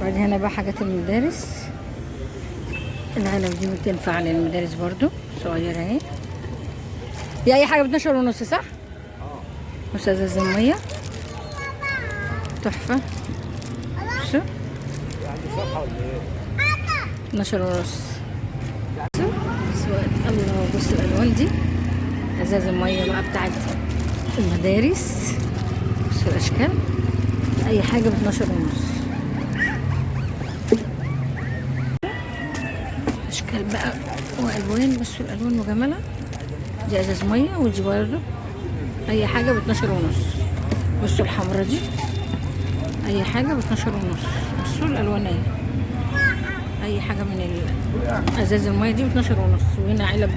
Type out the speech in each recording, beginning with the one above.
وبعد هنا بقى حاجات المدارس. العلب دي بتنفع للمدارس برضو، صغيرة اهي. دي اي حاجة ب12 ونص صح؟ بص ازاز المية تحفة. بصوا 12 ونص. الله بص الالوان دي، ازاز المية بقى بتاعت المدارس. بص الاشكال، اي حاجة ب12 ونص. اشكال بقى والوان، بصوا الالوان وجمالها. دي ازاز ميه، ودي برضه اي حاجه ب12 ونص. بصوا الحمرا دي اي حاجه ب12 ونص. بصوا الالوان اهي، اي حاجه من ازاز الميه دي ب12 ونص. وهنا علب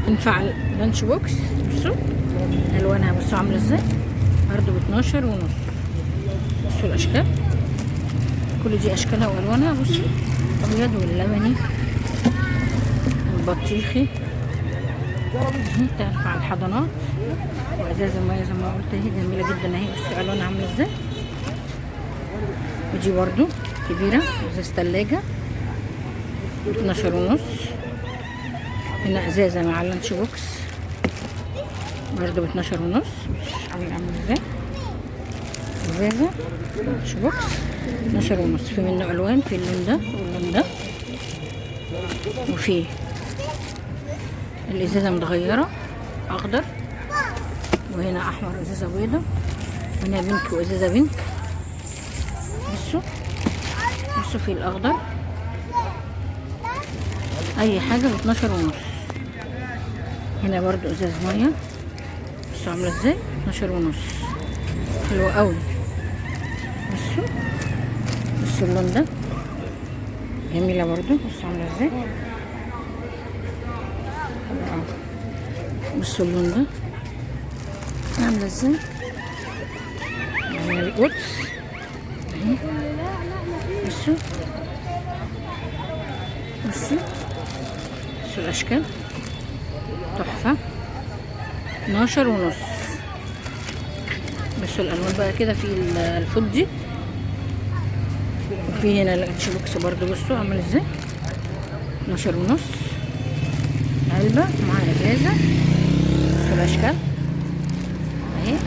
تنفع لانش بوكس. بصوا الوانها، بصوا عامله ازاي، برضه ب12 ونص. بصوا الاشكال، كل دي اشكالها والوانها. بصوا الابيض واللبني، البطيخي، تنفع الحضانات. وازاز الميه زي ما قلت اهي جميله جدا اهي. بصوا الوانها عامله ازاي. ودي برضو كبيره، ازاز تلاجة ب12 ونص. هنا ازازه مع اللانش بوكس برضو ب12 ونص. عامله ازاي ازازه لانش بوكس 12 ونص. في منه الوان، في اللون ده واللون ده، وفي الازازه متغيره اخضر، وهنا احمر ازازه بيضه، وهنا بينك وازازه بينك. بصوا في الاخضر، اي حاجه ب12 ونص. هنا برضو ازاز ميه، بصوا عامله ازاي 12 ونص، حلوه قوي. بصوا اللون ده جميله برضو، بصوا عامله ازاي. بصوا اللون ده عامله ازاي، يعني القدس اهي. بصوا الاشكال تحفه 12 ونص. بصوا الالوان بقى كده، في الفضي، وفي هنا اللانش بوكس برضو. بصوا عامل ازاي 12 ونص، علبه مع ازازه. بصوا الاشكال اهي،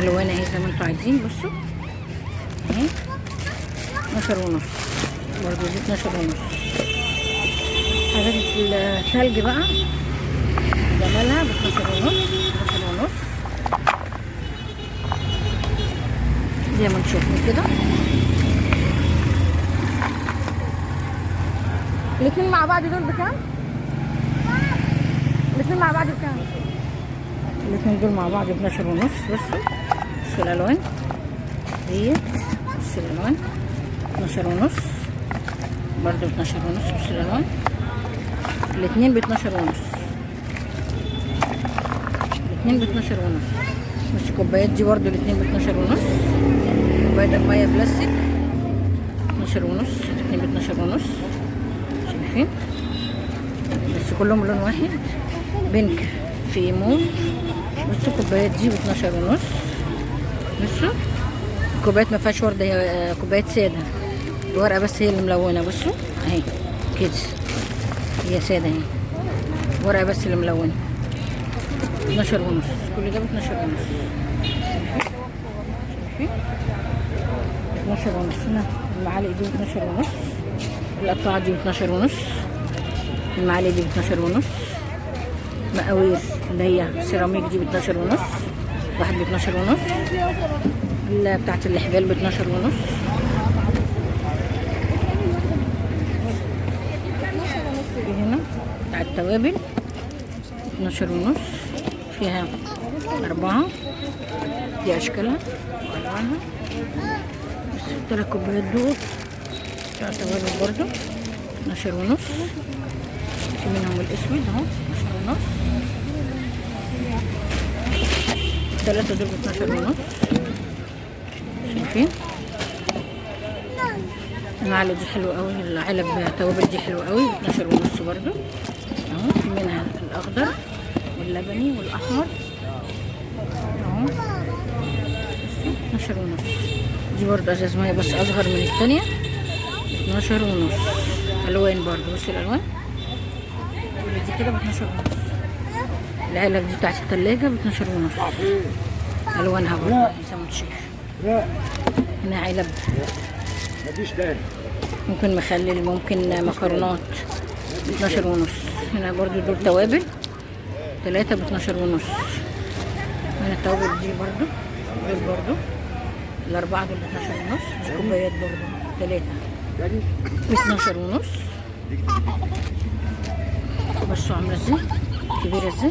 الوان اهي زي ما انتوا عايزين. بصوا اهي 12 ونص برضو، دي 12 ونص. حاجات الثلج بقى جمالها ب12 ونص، 12 ونص زي ما انتوا شايفين كده. الاثنين مع بعض دول بكام؟ الاثنين مع بعض بكام؟ الاثنين دول مع بعض ب12 ونص. بصوا الالوان ديت، بصوا الالوان 12 ونص برضو، 12 ونص. بصوا الالوان، الاثنين ب12 ونص، الاثنين ب12 ونص. بصوا الكوبايات دي برضو الاثنين ب12 ونص. كوباية المية بلاستيك 12 ونص، الاثنين ب12 ونص. شايفين؟ بس كلهم لون واحد، بينك في موف. بصوا الكوبايات دي ب12 ونص. بصوا الكوبايات ما فيهاش ورده، هي كوبايات ساده، الورقه بس هي اللي ملونه. بصوا اهي كده، هي ساده اهي، الورقه بس اللي ملونه. 12 ونص، كل ده ب12 ونص. شايفين 12 ونص. هنا المعالق دي ب12 ونص، القطاعه دي ب12 ونص، المعالق دي ب12 ونص، مقاوير اللي هي سيراميك دي ب12 ونص، واحد ب12 ونص، اللي بتاعت الحبال ب12 ونص. هنا بتاع التوابل 12 ونص، فيها 4. دي اشكالها والوانها. بس الثلاث كوبايات دول بتاع التوابل برضو 12 ونص. في منهم الاسود اهو 12 ونص. الثلاثة دول ب12 ونص. شايفين المعلقة دي حلوة قوي، العلب التوابل دي حلوة قوي ب12 ونص برضو اهو. في منها الاخضر واللبني والاحمر اهو، 12 ونص. دي برضه ازاز ميه بس اصغر من التانية، 12 ونص. الوان برضه، بصي الالوان دي كده ب 12 ونص. العلب دي بتاعت التلاجة ب 12 ونص، الوانها برضه زي ما انت شايف. هنا علب ممكن مخلل، ممكن مكرونات ب 12 ونص. هنا برضه دول توابل 3 ب 12 ونص. هنا التوابل دي برضه، دول برضه الأربعة دول ب 12 ونص. دي كوبايات برضه 3 ب 12 ونص. بصوا عاملة ازاي، كبيرة ازاي.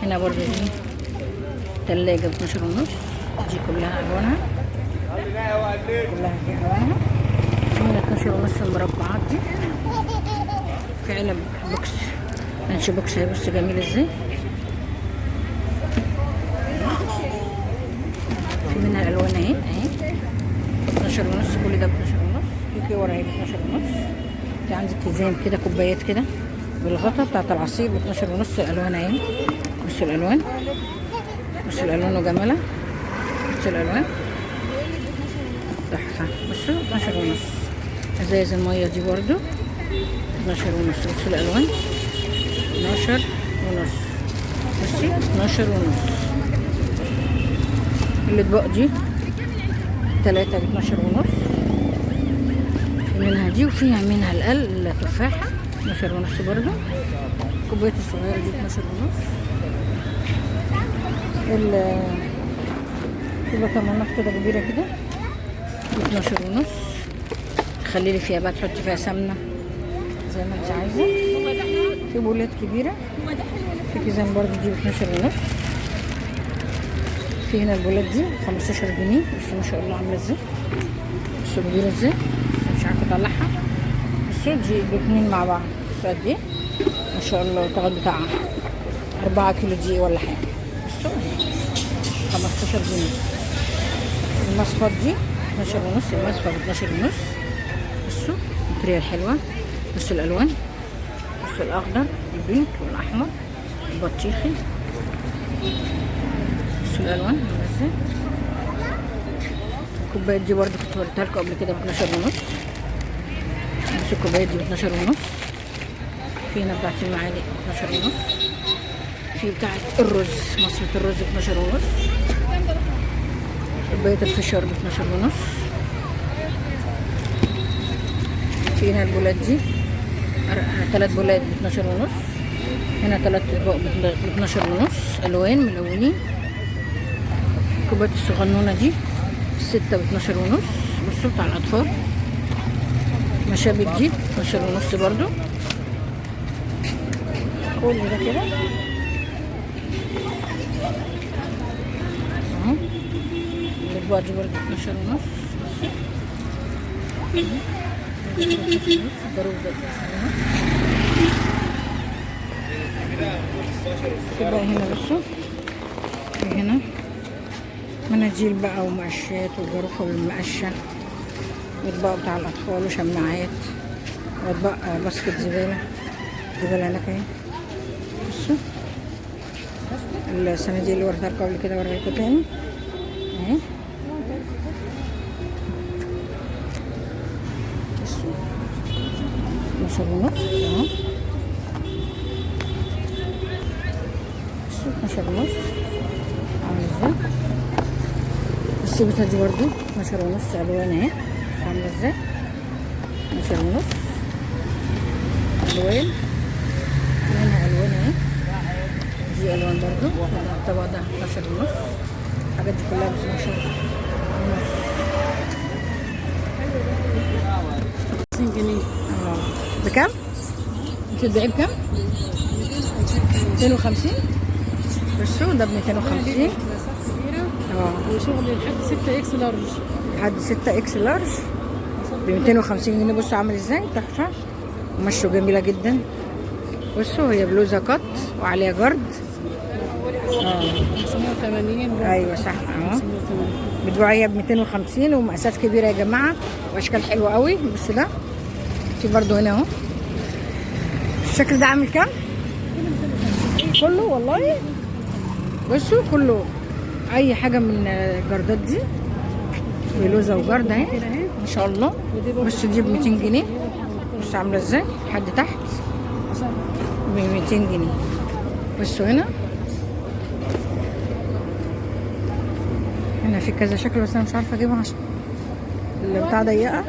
هنا برضه دي تلاجة ب 12 ونص. دي كلها ألوانها، كلها دي ألوانها. هنا 12 ونص المربعات دي. في علب بوكس، لانش بوكس اهي، بص جميل ازاي. في منها الوان اهي 12 ونص. كل ده ب 12 ونص. في كور اهي ب 12 ونص. في عندك كيزان كده، كوبايات كده بالغطا بتاعت العصير ب 12 ونص. الالوان اهي، بصوا الالوان، بصوا الالوان وجمالها، بصوا الالوان تحفه. بصوا 12 ونص. ازايز الميه دي برضو 12 ونص. بصوا الالوان 12 ونص. بصي 12 ونص. الاطباق دي 3 ب 12 ونص. في منها دي وفيها منها التفاح 12 ونص برضو. الكوبايات الصغيره دي 12 ونص. في بطرمانات كده كبيره كده ب 12 ونص. تخلي فيها بقى، تحطي فيها سمنه زي ما انت عايزه. في بولات كبيره. في كيزان برضو دي ب 12 ونص. في هنا البولات دي 15 جنيه. بصوا ما شاء الله عامله ازاي، بصوا كبيره ازاي، مش عارفه اطلعها. بصوا دي الاتنين مع بعض، بصوا قد ايه ما شاء الله. تاخد بتاع 4 كيلو دي ولا حاجه. بصوا 15 جنيه. المصفات دي 12 ونص. المصفى ب 12 ونص. بصوا الماتريال حلوه. بصوا الالوان، بصوا الاخضر، البينك والاحمر، البطيخي. بصوا الالوان ازاي. الكوبايات دي برضه كنت وريتها لكم قبل كده ب 12 ونص. بصوا الكوبايات دي ب 12 ونص. في هنا بتاعت المعالق ب 12 ونص. في بتاعت الرز، مصفة الرز ب 12 ونص. كوباية الفشار ب 12 ونص. في هنا البولات دي 3 بولات ب 12 ونص. هنا 3 اطباق ب 12 ونص. الوان ملونين. الكوبايات الصغنونه دي 6 ب 12 ونص. بصوا بتاع الاطفال. مشابك دي 12 ونص برضو. كل ده كده اهو. الاطباق دي برضو 12 ونص. الضروب ده 12 ونص. في بقى هنا بصوا، في هنا مناديل بقى ومقشات وجروح والمقشة، واطباق بتاع الاطفال وشماعات، واطباق باسكت زبالة هناك اهي. بصوا الصناديق اللي وريتها لكم قبل كده اوريها لكم تاني اهي. بصوا 12 ونص اهو. بصوا 12 ونص عامل ازاي. السبتة دي برضو 12 ونص. الوان اهي عامله ازاي 12 ونص. الوان منها الوان اهي. دي الوان برضو. الطبق ده 12 ونص. الحاجات دي كلها ب 12 ونص. 50 جنيه. بكام؟ بتبيعيه بكام؟ 250. بصوا ده ب 250. وشغل لحد 6 اكس لارج. لحد 6 اكس لارج ب 250 جنيه. بصوا عامل ازاي تحفه. قماشته جميله جدا. بصوا هي بلوزه قط وعليها جرد. 580. ايوه صح اهو. بتبيعيها ب 250 ومقاسات كبيره يا جماعه واشكال حلوه قوي. بصوا ده في برضو هنا اهو. الشكل ده عامل كام؟ كله والله. بصوا كله اي حاجه من الجردات دي بلوزه وجرد اهي ما شاء الله. بص دي ب 200 جنيه. بص عامله ازاي لحد تحت ب 200 جنيه. بصوا هنا في كذا شكل بس انا مش عارفه اجيبها عشان البتاع ضيقه.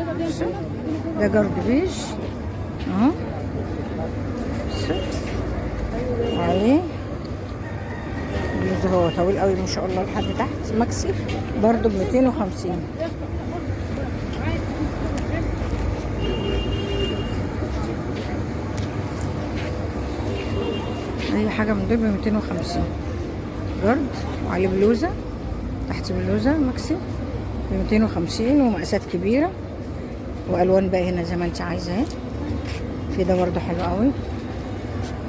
ده جرد بيج اهو. عليه بلوز هو طويل قوي ما شاء الله لحد تحت ماكسي برضو ب 250. اي حاجه من دول ب 250 جرد. وعليه بلوزه تحت بلوزه ماكسي ب 250 ومقاسات كبيره والوان بقى هنا زي ما انت عايزه اهي. في ده برضو حلو قوي.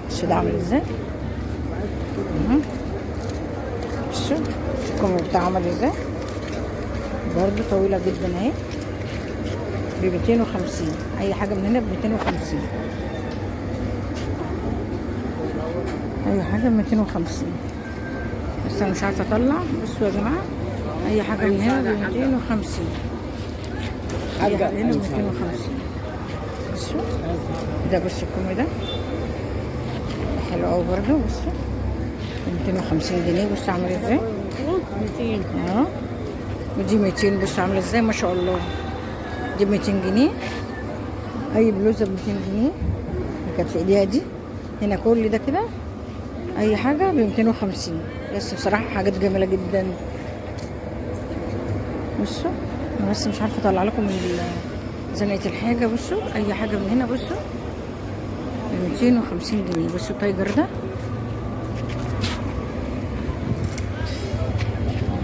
بصوا ده عامل ازاي. بصوا الكم بتاعه عامل ازاي برضو طويله جدا اهي ب 250. اي حاجه من هنا ب 250. اي حاجه ب 250 بس انا مش عارفه اطلع. بصوا يا جماعه اي حاجه من هنا ب 250. اي حاجه هنا ب 250. بصوا ده بصوا الكم ده حلو قوي برضو. بصوا 250 جنيه. بصوا عامل ازاي 200 ودي 200. بصوا عامله ازاي ما شاء الله. دي 200 جنيه. اي بلوزه ب 200 جنيه اللي كانت في ايديها دي. هنا كل ده كده اي حاجه ب 250. بس بصراحه حاجات جميله جدا. بصوا انا بس مش عارفه اطلع لكم زنقه الحاجه. بصوا اي حاجه من هنا بصوا ب 250 جنيه. بصوا التايجر ده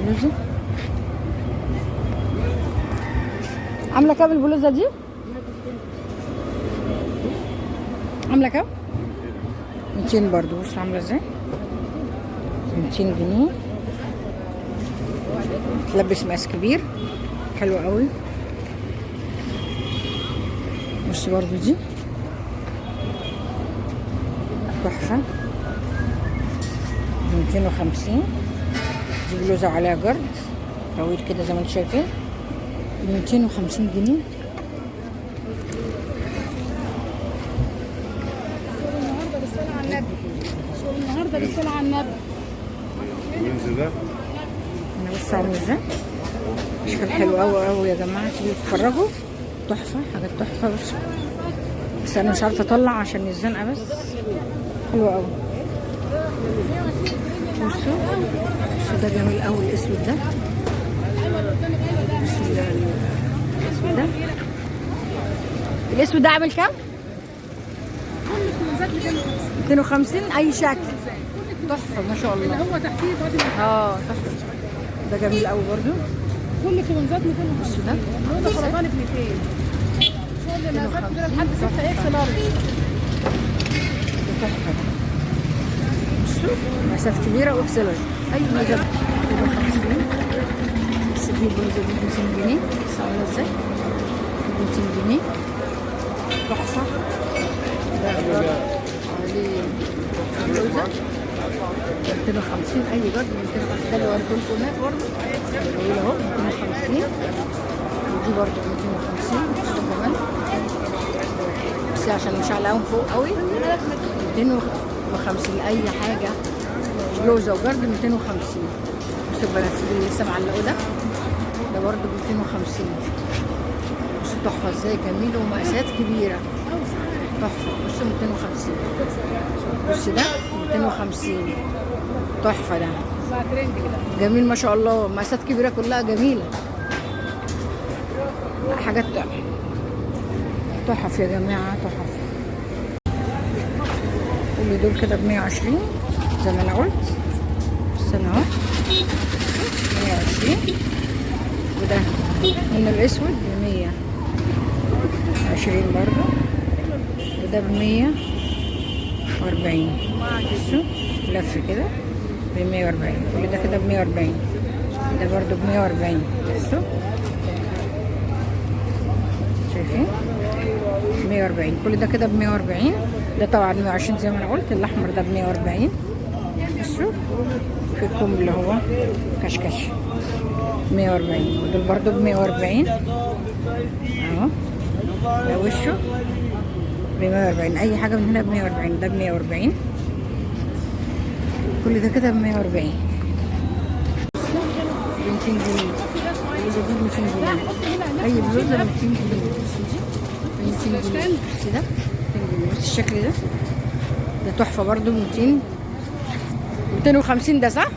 بلوزه عامله كام البلوزه دي؟ عامله كام؟ 200 برضو. بصوا عامله ازاي 200 جنيه. تلبس مقاس كبير حلو قوي. بصوا برضو دي تحفه ب 250. دي بلوزه عليها جرد طويل كده زي ما انتم شايفين ب 250 جنيه. النهارده بالصلاة على النبي. انا بس عامل ازاي اشكال حلوه قوي قوي يا جماعه. تيجوا تتفرجوا تحفه حاجات تحفه. بس انا مش عارفه اطلع عشان الزنقه بس حلوه قوي. بصوا ده جميل قوي الاسود ده. بصوا الاسود ده. الاسود ده عامل كام؟ 250 اي شكل تحفه ما شاء الله. هو تحتيه تحفه. ده جميل قوي برضو. كل كونزات كله. بصوا ده ده فرضاني ب 200. شغل النازات كده لحد 6 اكس لارج. تحفه. بصوا مقاسات كبيره واكس لارج. اي بلوزه 250. بس في بلوزه ب 200 جنيه. بصوا عامله ازاي 200 جنيه تحفه. ده عليه بلوزه 250. اي جرد 250. ده اللي وريته لكم هناك برضه طويل اهو 250. ودي برضه 250. بصوا كمان بس عشان مش علقاهم فوق قوي 250. اي حاجه بلوزه وجرد 250. بصوا البناطيل اللي لسه معلقه ده برضه ب 250. بصوا تحفه ازاي جميل ومقاسات كبيره تحفه. بصوا 250. بص ده 250 تحفه. ده جميل ما شاء الله. مقاسات كبيره كلها جميله. حاجات تحف يا جماعه تحف. كل دول كده ب 120 زي ما انا قلت. استنى اهو 120. وده من الاسود ب 120 برضه. وده ب 140. بصوا لف كده ب 140. كل ده كده ب 140. ده برضو ب 140. بصوا شايفين 140. كل ده كده ب 140. ده طبعا 120 زي ما انا قلت. الاحمر ده ب 140. بصوا في الكم اللي هو كشكش 140. ودول برضو ب 140 اهو. ده وشه ب 140. اي حاجه من هنا ب 140. ده ب 140. كل ده كده ب 140. 200 جنيه. البلوزه دي ب 200 جنيه. اي بلوزه ب 200 جنيه. بصي دي ب 200 جنيه. بصي ده 200 جنيه. بصي الشكل ده. ده تحفه برضو ب 200. 250 ده صح؟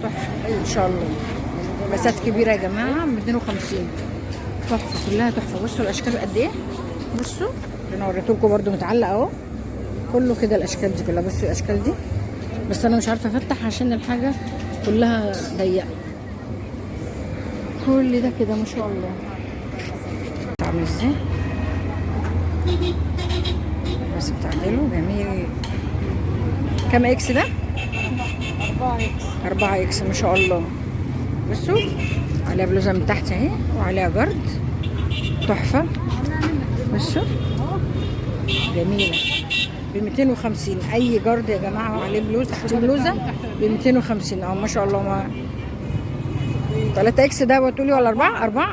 تحفه. ايوه ان شاء الله. مسات كبيره يا جماعه 250. تحفه كلها تحفه. بصوا الاشكال قد ايه. بصوا انا وريت لكم برده متعلق اهو. كله كده الاشكال دي كلها. بصوا الاشكال دي. بس انا مش عارفه افتح عشان الحاجه كلها ضيقه. كل ده كده ما شاء الله. عامل ازاي. بس بتعدله جميل. كام اكس ده؟ 4 اكس ما شاء الله. بصوا عليها بلوزه من تحت اهي وعليها جرد. تحفه. بصوا جميله ب 250. اي جرد يا جماعه وعليه بلوزه ب 250 اهو ما شاء الله. ما 3 اكس ده بتقولي ولا 4؟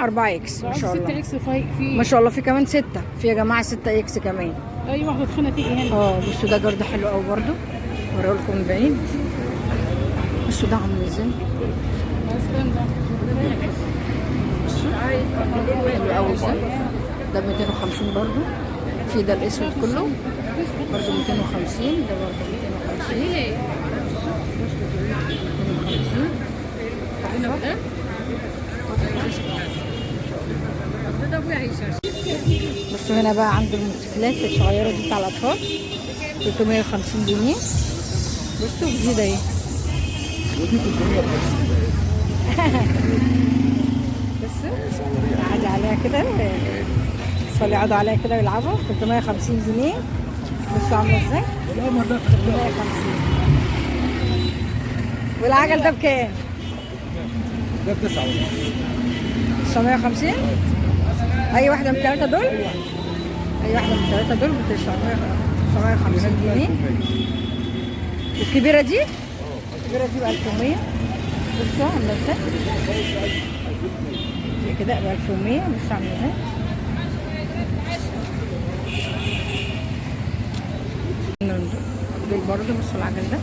4 اكس ما شاء الله. 6 اكس في ما شاء الله. في كمان 6. في يا جماعه 6 اكس كمان. اي واحده تخينه تيجي هنا. بصوا ده جرد حلو قوي برده. اوريه لكم من بعيد. بصوا ده عامل ازاي. بصوا حلو قوي ازاي. ده ب 250 برده. في ده الاسود كله برده 250. ده برده 250. 250. بصوا هنا بقى عنده الموتوسيكلات الصغيره دي بتاع الاطفال 350 جنيه. بصوا جديده اهي. بصوا عادي عليها كده. الاطفال يقعدوا عليها كده ويلعبوا 350 جنيه. بصوا عامله ازاي. 350. والعجل ده بكام؟ ده ب 9 ونص. 950. اي واحده من الثلاثه دول. اي واحده من الثلاثه دول ب 950 جنيه. والكبيره دي. الكبيره دي ب 1100. بصوا عامله ازاي. كده ب 1100. بصوا عامله ازاي. دول برضه. بصوا العجل ده